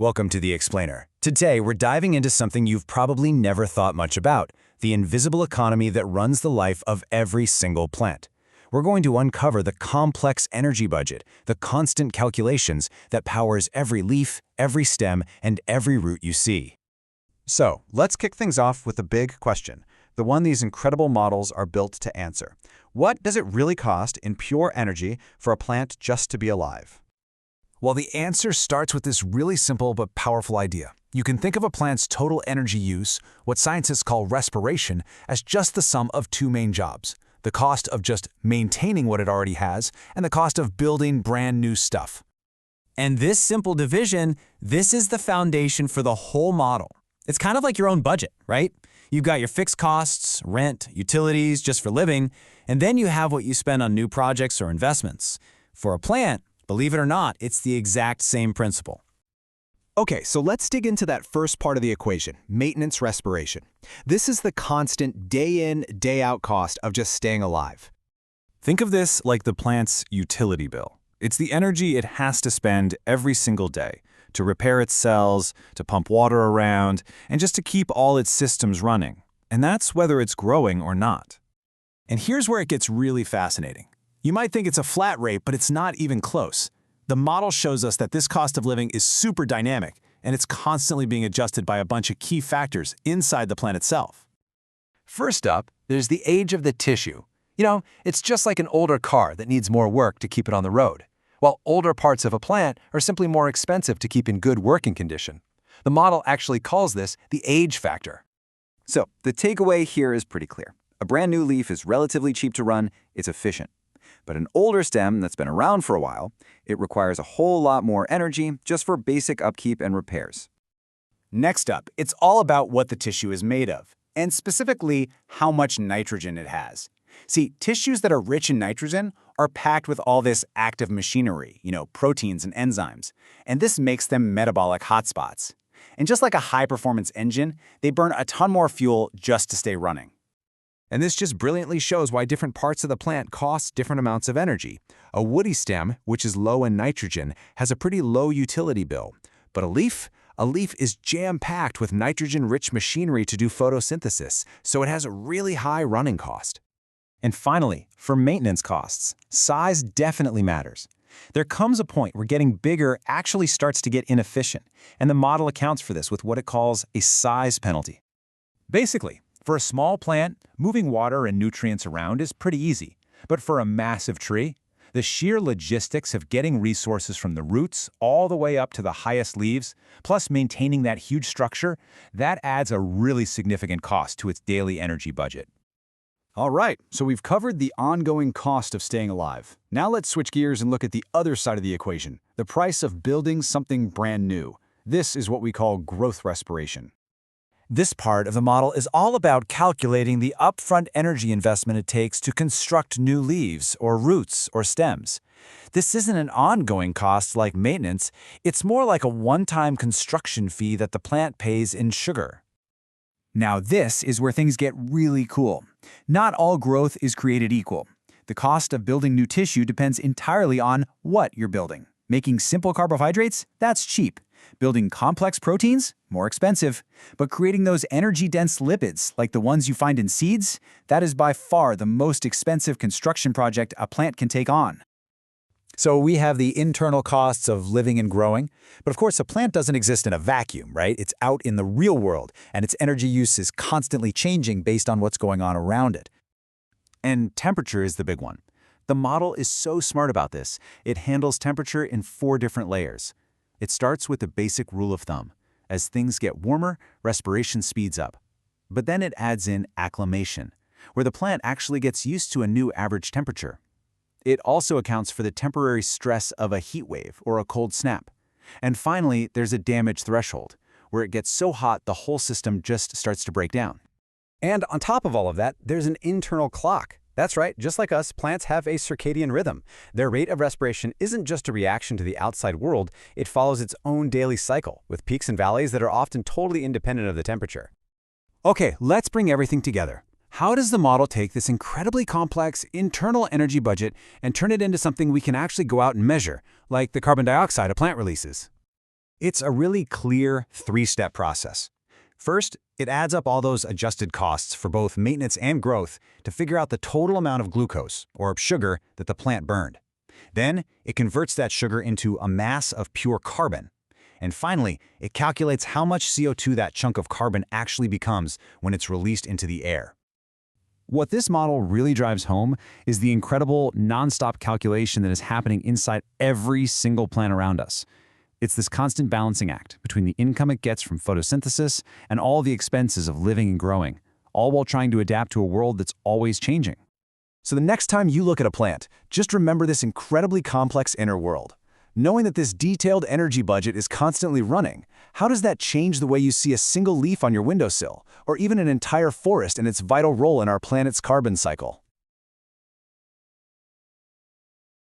Welcome to The Explainer. Today, we're diving into something you've probably never thought much about, the invisible economy that runs the life of every single plant. We're going to uncover the complex energy budget, the constant calculations that powers every leaf, every stem, and every root you see. So, let's kick things off with the big question, the one these incredible models are built to answer. What does it really cost in pure energy for a plant just to be alive? Well, the answer starts with this really simple but powerful idea. You can think of a plant's total energy use, what scientists call respiration, as just the sum of two main jobs: the cost of just maintaining what it already has, and the cost of building brand new stuff. And this simple division, this is the foundation for the whole model. It's kind of like your own budget, right? You've got your fixed costs, rent, utilities, just for living, and then you have what you spend on new projects or investments. For a plant, believe it or not, it's the exact same principle. Okay, so let's dig into that first part of the equation, maintenance respiration. This is the constant day-in, day-out cost of just staying alive. Think of this like the plant's utility bill. It's the energy it has to spend every single day to repair its cells, to pump water around, and just to keep all its systems running. And that's whether it's growing or not. And here's where it gets really fascinating. You might think it's a flat rate, but it's not even close. The model shows us that this cost of living is super dynamic, and it's constantly being adjusted by a bunch of key factors inside the plant itself. First up, there's the age of the tissue. It's just like an older car that needs more work to keep it on the road, while older parts of a plant are simply more expensive to keep in good working condition. The model actually calls this the age factor. So, the takeaway here is pretty clear. A brand new leaf is relatively cheap to run, it's efficient. But an older stem that's been around for a while, it requires a whole lot more energy just for basic upkeep and repairs. Next up, it's all about what the tissue is made of, and specifically how much nitrogen it has. See, tissues that are rich in nitrogen are packed with all this active machinery, proteins and enzymes, and this makes them metabolic hotspots. And just like a high-performance engine, they burn a ton more fuel just to stay running. And this just brilliantly shows why different parts of the plant cost different amounts of energy. A woody stem, which is low in nitrogen, has a pretty low utility bill. But a leaf is jam-packed with nitrogen-rich machinery to do photosynthesis, so it has a really high running cost. And finally, for maintenance costs, size definitely matters. There comes a point where getting bigger actually starts to get inefficient, and the model accounts for this with what it calls a size penalty. Basically, for a small plant, moving water and nutrients around is pretty easy. But for a massive tree, the sheer logistics of getting resources from the roots all the way up to the highest leaves, plus maintaining that huge structure, that adds a really significant cost to its daily energy budget. All right, so we've covered the ongoing cost of staying alive. Now let's switch gears and look at the other side of the equation, the price of building something brand new. This is what we call growth respiration. This part of the model is all about calculating the upfront energy investment it takes to construct new leaves or roots or stems. This isn't an ongoing cost like maintenance, it's more like a one-time construction fee that the plant pays in sugar. Now this is where things get really cool. Not all growth is created equal. The cost of building new tissue depends entirely on what you're building. Making simple carbohydrates? That's cheap. Building complex proteins? More expensive. But creating those energy-dense lipids, like the ones you find in seeds, that is by far the most expensive construction project a plant can take on. So we have the internal costs of living and growing, but of course a plant doesn't exist in a vacuum, right? It's out in the real world, and its energy use is constantly changing based on what's going on around it. And temperature is the big one. The model is so smart about this. It handles temperature in 4 different layers. It starts with the basic rule of thumb. As things get warmer, respiration speeds up. But then it adds in acclimation, where the plant actually gets used to a new average temperature. It also accounts for the temporary stress of a heat wave or a cold snap. And finally, there's a damage threshold, where it gets so hot the whole system just starts to break down. And on top of all of that, there's an internal clock. That's right, just like us, plants have a circadian rhythm. Their rate of respiration isn't just a reaction to the outside world, it follows its own daily cycle, with peaks and valleys that are often totally independent of the temperature. Okay, let's bring everything together. How does the model take this incredibly complex internal energy budget and turn it into something we can actually go out and measure, like the carbon dioxide a plant releases? It's a really clear three-step process. First, it adds up all those adjusted costs for both maintenance and growth to figure out the total amount of glucose, or sugar, that the plant burned. Then, it converts that sugar into a mass of pure carbon. And finally, it calculates how much CO2 that chunk of carbon actually becomes when it's released into the air. What this model really drives home is the incredible, non-stop calculation that is happening inside every single plant around us. It's this constant balancing act between the income it gets from photosynthesis and all the expenses of living and growing, all while trying to adapt to a world that's always changing. So the next time you look at a plant, just remember this incredibly complex inner world. Knowing that this detailed energy budget is constantly running, how does that change the way you see a single leaf on your windowsill, or even an entire forest and its vital role in our planet's carbon cycle?